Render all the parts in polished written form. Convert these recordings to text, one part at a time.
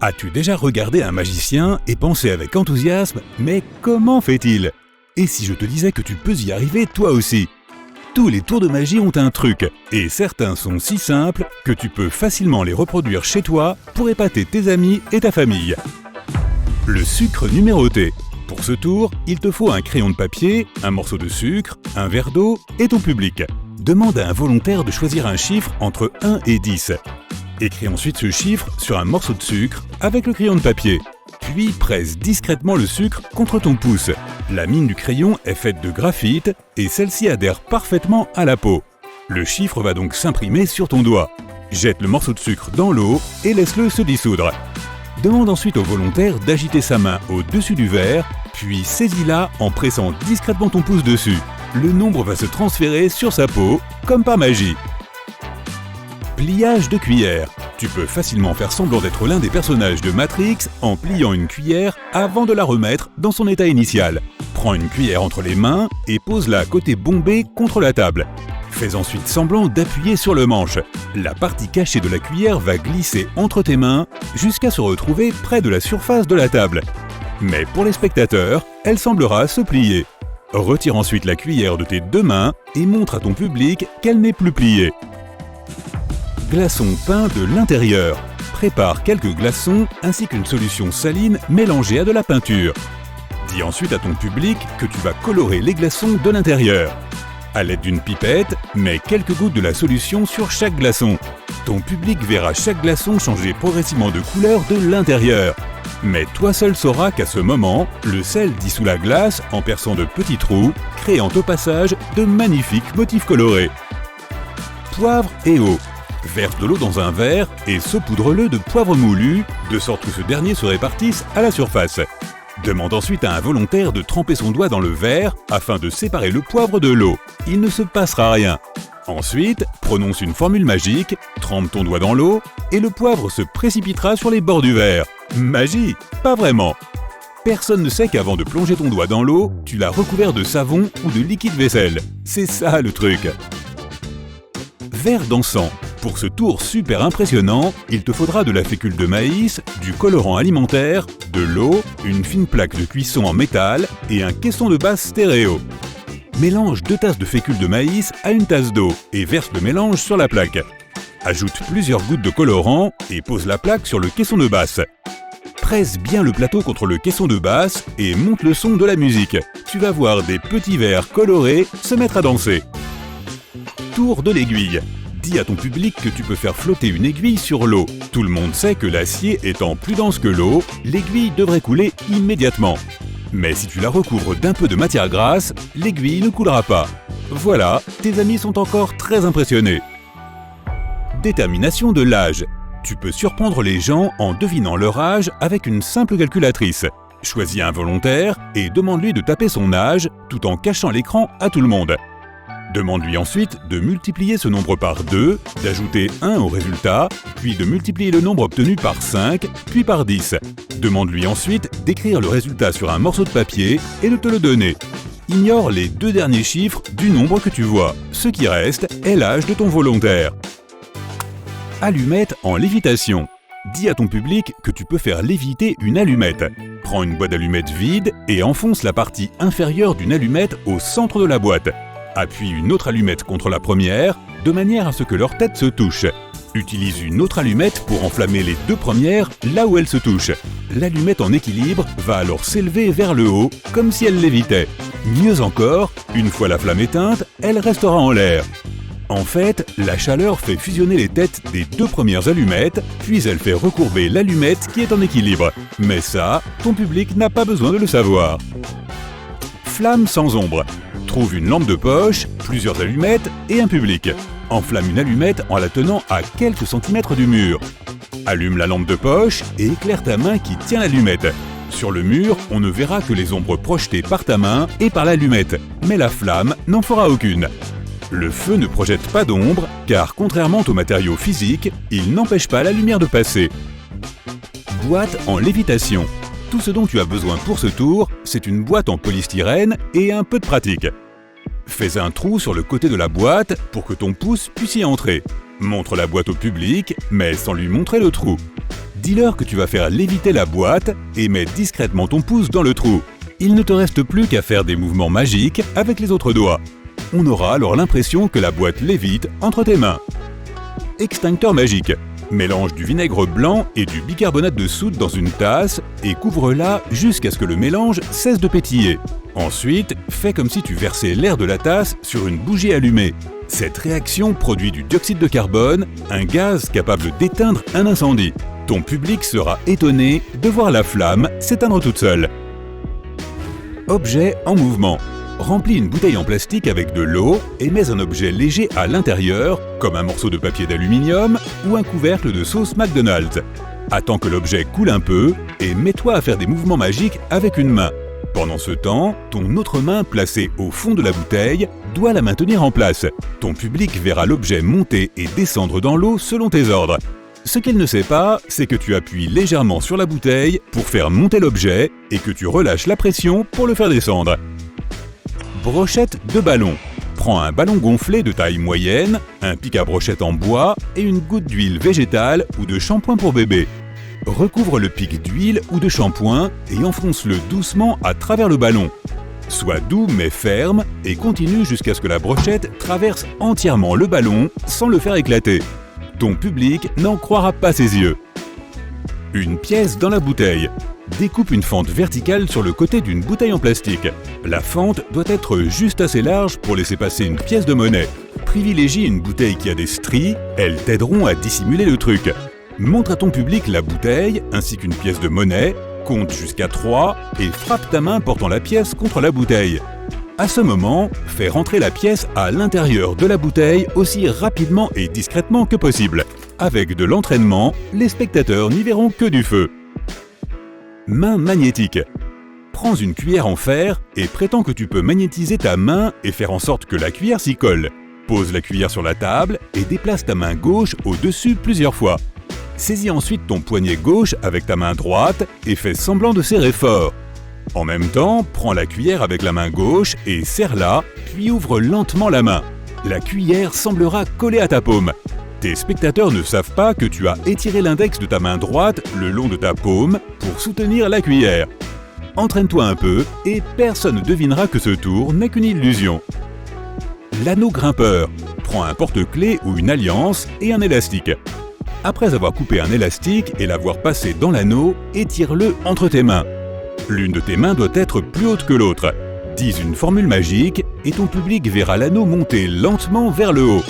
As-tu déjà regardé un magicien et pensé avec enthousiasme « Mais comment fait-il » Et si je te disais que tu peux y arriver toi aussi? Tous les tours de magie ont un truc, et certains sont si simples que tu peux facilement les reproduire chez toi pour épater tes amis et ta famille. Le sucre numéroté. Pour ce tour, il te faut un crayon de papier, un morceau de sucre, un verre d'eau et ton public. Demande à un volontaire de choisir un chiffre entre 1 et 10. Écris ensuite ce chiffre sur un morceau de sucre avec le crayon de papier. Puis presse discrètement le sucre contre ton pouce. La mine du crayon est faite de graphite et celle-ci adhère parfaitement à la peau. Le chiffre va donc s'imprimer sur ton doigt. Jette le morceau de sucre dans l'eau et laisse-le se dissoudre. Demande ensuite au volontaire d'agiter sa main au-dessus du verre, puis saisis-la en pressant discrètement ton pouce dessus. Le nombre va se transférer sur sa peau, comme par magie. Pliage de cuillère. Tu peux facilement faire semblant d'être l'un des personnages de Matrix en pliant une cuillère avant de la remettre dans son état initial. Prends une cuillère entre les mains et pose-la côté bombé contre la table. Fais ensuite semblant d'appuyer sur le manche. La partie cachée de la cuillère va glisser entre tes mains jusqu'à se retrouver près de la surface de la table. Mais pour les spectateurs, elle semblera se plier. Retire ensuite la cuillère de tes deux mains et montre à ton public qu'elle n'est plus pliée. Glaçons peints de l'intérieur. Prépare quelques glaçons ainsi qu'une solution saline mélangée à de la peinture. Dis ensuite à ton public que tu vas colorer les glaçons de l'intérieur. À l'aide d'une pipette, mets quelques gouttes de la solution sur chaque glaçon. Ton public verra chaque glaçon changer progressivement de couleur de l'intérieur. Mais toi seul sauras qu'à ce moment, le sel dissout la glace en perçant de petits trous, créant au passage de magnifiques motifs colorés. Poivre et eau. Verse de l'eau dans un verre et saupoudre-le de poivre moulu, de sorte que ce dernier se répartisse à la surface. Demande ensuite à un volontaire de tremper son doigt dans le verre afin de séparer le poivre de l'eau. Il ne se passera rien. Ensuite, prononce une formule magique, trempe ton doigt dans l'eau et le poivre se précipitera sur les bords du verre. Magie? Pas vraiment. Personne ne sait qu'avant de plonger ton doigt dans l'eau, tu l'as recouvert de savon ou de liquide vaisselle. C'est ça le truc. Verre d'encens. Pour ce tour super impressionnant, il te faudra de la fécule de maïs, du colorant alimentaire, de l'eau, une fine plaque de cuisson en métal et un caisson de base stéréo. Mélange 2 tasses de fécule de maïs à une tasse d'eau et verse le mélange sur la plaque. Ajoute plusieurs gouttes de colorant et pose la plaque sur le caisson de basse. Presse bien le plateau contre le caisson de basse et monte le son de la musique. Tu vas voir des petits vers colorés se mettre à danser. Tour de l'aiguille. Dis à ton public que tu peux faire flotter une aiguille sur l'eau. Tout le monde sait que l'acier étant plus dense que l'eau, l'aiguille devrait couler immédiatement. Mais si tu la recouvres d'un peu de matière grasse, l'aiguille ne coulera pas. Voilà, tes amis sont encore très impressionnés. Détermination de l'âge. Tu peux surprendre les gens en devinant leur âge avec une simple calculatrice. Choisis un volontaire et demande-lui de taper son âge tout en cachant l'écran à tout le monde. Demande-lui ensuite de multiplier ce nombre par 2, d'ajouter 1 au résultat, puis de multiplier le nombre obtenu par 5, puis par 10. Demande-lui ensuite d'écrire le résultat sur un morceau de papier et de te le donner. Ignore les 2 derniers chiffres du nombre que tu vois. Ce qui reste est l'âge de ton volontaire. Allumette en lévitation. Dis à ton public que tu peux faire léviter une allumette. Prends une boîte d'allumettes vide et enfonce la partie inférieure d'une allumette au centre de la boîte. Appuie une autre allumette contre la première, de manière à ce que leur tête se touche. Utilise une autre allumette pour enflammer les 2 premières là où elles se touchent. L'allumette en équilibre va alors s'élever vers le haut, comme si elle lévitait. Mieux encore, une fois la flamme éteinte, elle restera en l'air. En fait, la chaleur fait fusionner les têtes des 2 premières allumettes, puis elle fait recourber l'allumette qui est en équilibre. Mais ça, ton public n'a pas besoin de le savoir. Flamme sans ombre. Trouve une lampe de poche, plusieurs allumettes et un public. Enflamme une allumette en la tenant à quelques centimètres du mur. Allume la lampe de poche et éclaire ta main qui tient l'allumette. Sur le mur, on ne verra que les ombres projetées par ta main et par l'allumette, mais la flamme n'en fera aucune. Le feu ne projette pas d'ombre, car contrairement aux matériaux physiques, il n'empêche pas la lumière de passer. Boîte en lévitation. Tout ce dont tu as besoin pour ce tour, c'est une boîte en polystyrène et un peu de pratique. Fais un trou sur le côté de la boîte pour que ton pouce puisse y entrer. Montre la boîte au public, mais sans lui montrer le trou. Dis-leur que tu vas faire léviter la boîte et mets discrètement ton pouce dans le trou. Il ne te reste plus qu'à faire des mouvements magiques avec les autres doigts. On aura alors l'impression que la boîte lévite entre tes mains. Extincteur magique. Mélange du vinaigre blanc et du bicarbonate de soude dans une tasse et couvre-la jusqu'à ce que le mélange cesse de pétiller. Ensuite, fais comme si tu versais l'air de la tasse sur une bougie allumée. Cette réaction produit du dioxyde de carbone, un gaz capable d'éteindre un incendie. Ton public sera étonné de voir la flamme s'éteindre toute seule. Objet en mouvement. Remplis une bouteille en plastique avec de l'eau et mets un objet léger à l'intérieur, comme un morceau de papier d'aluminium ou un couvercle de sauce McDonald's. Attends que l'objet coule un peu et mets-toi à faire des mouvements magiques avec une main. Pendant ce temps, ton autre main placée au fond de la bouteille doit la maintenir en place. Ton public verra l'objet monter et descendre dans l'eau selon tes ordres. Ce qu'il ne sait pas, c'est que tu appuies légèrement sur la bouteille pour faire monter l'objet et que tu relâches la pression pour le faire descendre. Brochette de ballon. Prends un ballon gonflé de taille moyenne, un pic à brochette en bois et une goutte d'huile végétale ou de shampoing pour bébé. Recouvre le pic d'huile ou de shampoing et enfonce-le doucement à travers le ballon. Sois doux mais ferme et continue jusqu'à ce que la brochette traverse entièrement le ballon sans le faire éclater. Ton public n'en croira pas ses yeux. Une pièce dans la bouteille. Découpe une fente verticale sur le côté d'une bouteille en plastique. La fente doit être juste assez large pour laisser passer une pièce de monnaie. Privilégie une bouteille qui a des stries, elles t'aideront à dissimuler le truc. Montre à ton public la bouteille ainsi qu'une pièce de monnaie, compte jusqu'à 3 et frappe ta main portant la pièce contre la bouteille. À ce moment, fais rentrer la pièce à l'intérieur de la bouteille aussi rapidement et discrètement que possible. Avec de l'entraînement, les spectateurs n'y verront que du feu. Main magnétique. Prends une cuillère en fer et prétends que tu peux magnétiser ta main et faire en sorte que la cuillère s'y colle. Pose la cuillère sur la table et déplace ta main gauche au-dessus plusieurs fois. Saisis ensuite ton poignet gauche avec ta main droite et fais semblant de serrer fort. En même temps, prends la cuillère avec la main gauche et serre-la, puis ouvre lentement la main. La cuillère semblera collée à ta paume. Tes spectateurs ne savent pas que tu as étiré l'index de ta main droite le long de ta paume pour soutenir la cuillère. Entraîne-toi un peu et personne ne devinera que ce tour n'est qu'une illusion. L'anneau grimpeur. Prends un porte-clés ou une alliance et un élastique. Après avoir coupé un élastique et l'avoir passé dans l'anneau, étire-le entre tes mains. L'une de tes mains doit être plus haute que l'autre. Dis une formule magique et ton public verra l'anneau monter lentement vers le haut.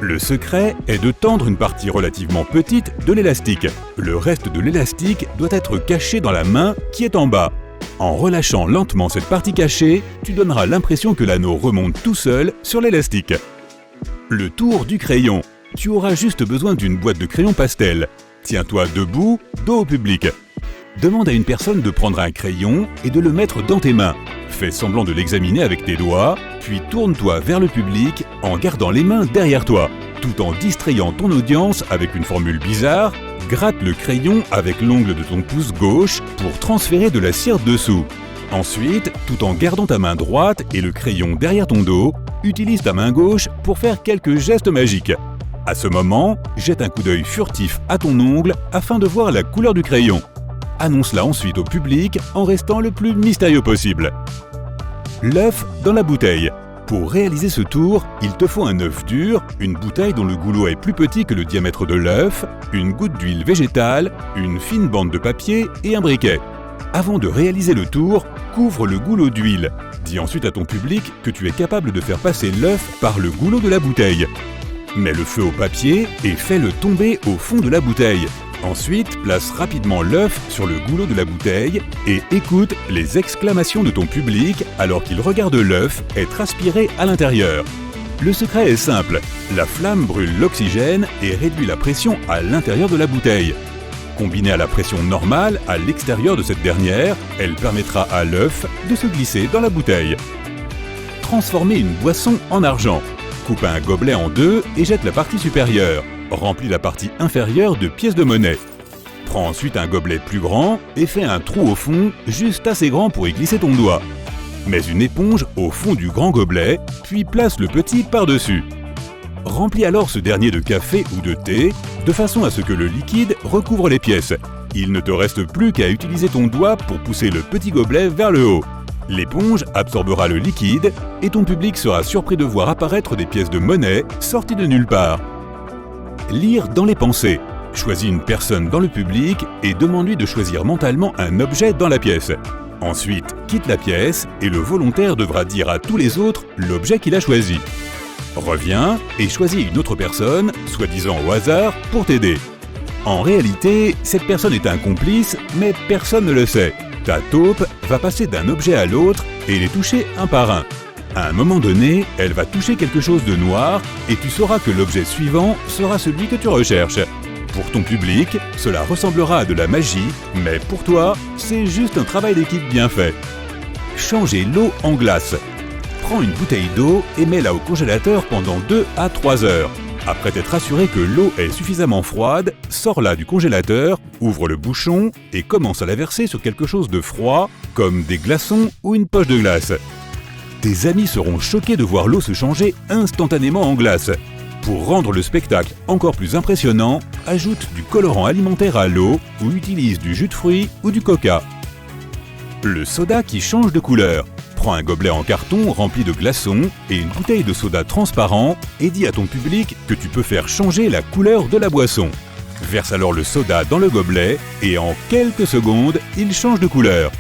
Le secret est de tendre une partie relativement petite de l'élastique. Le reste de l'élastique doit être caché dans la main qui est en bas. En relâchant lentement cette partie cachée, tu donneras l'impression que l'anneau remonte tout seul sur l'élastique. Le tour du crayon. Tu auras juste besoin d'une boîte de crayons pastel. Tiens-toi debout, dos au public. Demande à une personne de prendre un crayon et de le mettre dans tes mains. Fais semblant de l'examiner avec tes doigts, puis tourne-toi vers le public en gardant les mains derrière toi. Tout en distrayant ton audience avec une formule bizarre, gratte le crayon avec l'ongle de ton pouce gauche pour transférer de la cire dessous. Ensuite, tout en gardant ta main droite et le crayon derrière ton dos, utilise ta main gauche pour faire quelques gestes magiques. À ce moment, jette un coup d'œil furtif à ton ongle afin de voir la couleur du crayon. Annonce-la ensuite au public en restant le plus mystérieux possible. L'œuf dans la bouteille. Pour réaliser ce tour, il te faut un œuf dur, une bouteille dont le goulot est plus petit que le diamètre de l'œuf, une goutte d'huile végétale, une fine bande de papier et un briquet. Avant de réaliser le tour, couvre le goulot d'huile. Dis ensuite à ton public que tu es capable de faire passer l'œuf par le goulot de la bouteille. Mets le feu au papier et fais-le tomber au fond de la bouteille. Ensuite, place rapidement l'œuf sur le goulot de la bouteille et écoute les exclamations de ton public alors qu'il regarde l'œuf être aspiré à l'intérieur. Le secret est simple, la flamme brûle l'oxygène et réduit la pression à l'intérieur de la bouteille. Combinée à la pression normale à l'extérieur de cette dernière, elle permettra à l'œuf de se glisser dans la bouteille. Transformer une boisson en argent. Coupe un gobelet en deux et jette la partie supérieure. Remplis la partie inférieure de pièces de monnaie. Prends ensuite un gobelet plus grand et fais un trou au fond, juste assez grand pour y glisser ton doigt. Mets une éponge au fond du grand gobelet, puis place le petit par-dessus. Remplis alors ce dernier de café ou de thé, de façon à ce que le liquide recouvre les pièces. Il ne te reste plus qu'à utiliser ton doigt pour pousser le petit gobelet vers le haut. L'éponge absorbera le liquide et ton public sera surpris de voir apparaître des pièces de monnaie sorties de nulle part. Lire dans les pensées. Choisis une personne dans le public et demande-lui de choisir mentalement un objet dans la pièce. Ensuite, quitte la pièce et le volontaire devra dire à tous les autres l'objet qu'il a choisi. Reviens et choisis une autre personne, soi-disant au hasard, pour t'aider. En réalité, cette personne est un complice, mais personne ne le sait. Ta taupe va passer d'un objet à l'autre et les toucher un par un. À un moment donné, elle va toucher quelque chose de noir et tu sauras que l'objet suivant sera celui que tu recherches. Pour ton public, cela ressemblera à de la magie, mais pour toi, c'est juste un travail d'équipe bien fait. Changer l'eau en glace. Prends une bouteille d'eau et mets-la au congélateur pendant 2 à 3 heures. Après t'être assuré que l'eau est suffisamment froide, sors-la du congélateur, ouvre le bouchon et commence à la verser sur quelque chose de froid, comme des glaçons ou une poche de glace. Tes amis seront choqués de voir l'eau se changer instantanément en glace. Pour rendre le spectacle encore plus impressionnant, ajoute du colorant alimentaire à l'eau ou utilise du jus de fruits ou du coca. Le soda qui change de couleur. Prends un gobelet en carton rempli de glaçons et une bouteille de soda transparent et dis à ton public que tu peux faire changer la couleur de la boisson. Verse alors le soda dans le gobelet et en quelques secondes, il change de couleur.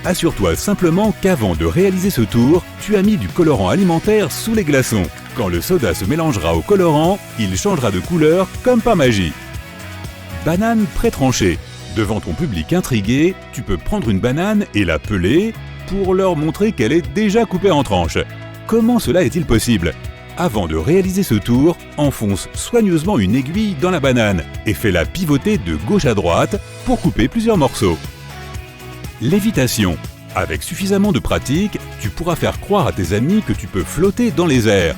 Assure-toi simplement qu'avant de réaliser ce tour, tu as mis du colorant alimentaire sous les glaçons. Quand le soda se mélangera au colorant, il changera de couleur comme par magie. Banane pré-tranchée. Devant ton public intrigué, tu peux prendre une banane et la peler pour leur montrer qu'elle est déjà coupée en tranches. Comment cela est-il possible? Avant de réaliser ce tour, enfonce soigneusement une aiguille dans la banane et fais-la pivoter de gauche à droite pour couper plusieurs morceaux. Lévitation. Avec suffisamment de pratique, tu pourras faire croire à tes amis que tu peux flotter dans les airs.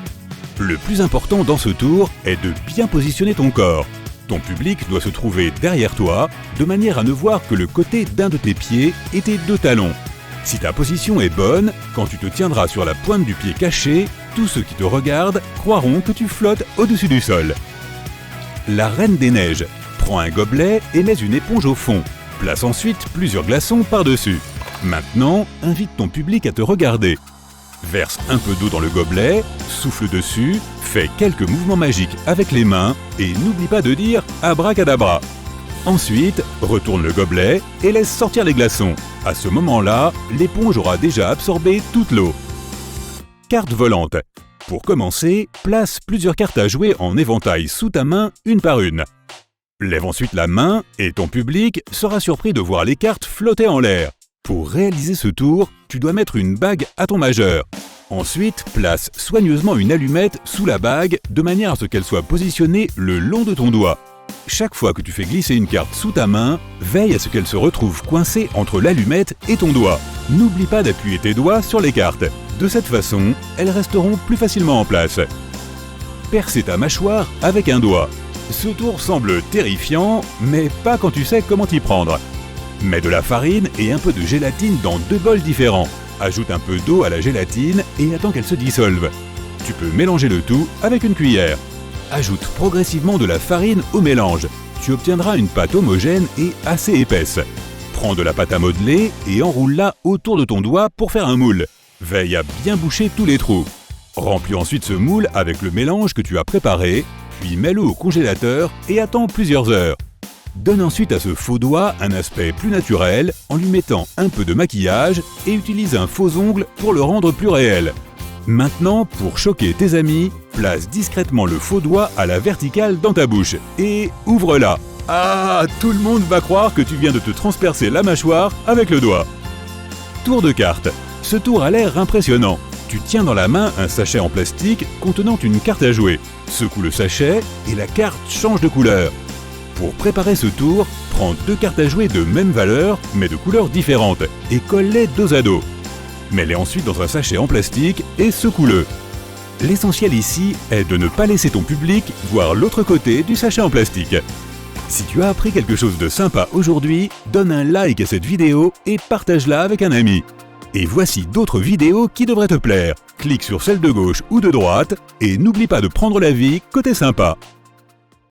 Le plus important dans ce tour est de bien positionner ton corps. Ton public doit se trouver derrière toi, de manière à ne voir que le côté d'un de tes pieds et tes 2 talons. Si ta position est bonne, quand tu te tiendras sur la pointe du pied caché, tous ceux qui te regardent croiront que tu flottes au-dessus du sol. La Reine des Neiges. Prends un gobelet et mets une éponge au fond. Place ensuite plusieurs glaçons par-dessus. Maintenant, invite ton public à te regarder. Verse un peu d'eau dans le gobelet, souffle dessus, fais quelques mouvements magiques avec les mains et n'oublie pas de dire « abracadabra ». Ensuite, retourne le gobelet et laisse sortir les glaçons. À ce moment-là, l'éponge aura déjà absorbé toute l'eau. Carte volante. Pour commencer, place plusieurs cartes à jouer en éventail sous ta main, une par une. Lève ensuite la main et ton public sera surpris de voir les cartes flotter en l'air. Pour réaliser ce tour, tu dois mettre une bague à ton majeur. Ensuite, place soigneusement une allumette sous la bague de manière à ce qu'elle soit positionnée le long de ton doigt. Chaque fois que tu fais glisser une carte sous ta main, veille à ce qu'elle se retrouve coincée entre l'allumette et ton doigt. N'oublie pas d'appuyer tes doigts sur les cartes. De cette façon, elles resteront plus facilement en place. Percer ta mâchoire avec un doigt. Ce tour semble terrifiant, mais pas quand tu sais comment t'y prendre. Mets de la farine et un peu de gélatine dans 2 bols différents. Ajoute un peu d'eau à la gélatine et attends qu'elle se dissolve. Tu peux mélanger le tout avec une cuillère. Ajoute progressivement de la farine au mélange. Tu obtiendras une pâte homogène et assez épaisse. Prends de la pâte à modeler et enroule-la autour de ton doigt pour faire un moule. Veille à bien boucher tous les trous. Remplis ensuite ce moule avec le mélange que tu as préparé, puis mets-le au congélateur et attends plusieurs heures. Donne ensuite à ce faux doigt un aspect plus naturel en lui mettant un peu de maquillage et utilise un faux ongle pour le rendre plus réel. Maintenant, pour choquer tes amis, place discrètement le faux doigt à la verticale dans ta bouche et ouvre-la. Ah, tout le monde va croire que tu viens de te transpercer la mâchoire avec le doigt. Tour de cartes. Ce tour a l'air impressionnant. Tu tiens dans la main un sachet en plastique contenant une carte à jouer. Secoue le sachet et la carte change de couleur. Pour préparer ce tour, prends 2 cartes à jouer de même valeur mais de couleurs différentes et colle-les dos à dos. Mets-les ensuite dans un sachet en plastique et secoue-le. L'essentiel ici est de ne pas laisser ton public voir l'autre côté du sachet en plastique. Si tu as appris quelque chose de sympa aujourd'hui, donne un like à cette vidéo et partage-la avec un ami. Et voici d'autres vidéos qui devraient te plaire. Clique sur celle de gauche ou de droite et n'oublie pas de prendre la vie côté sympa.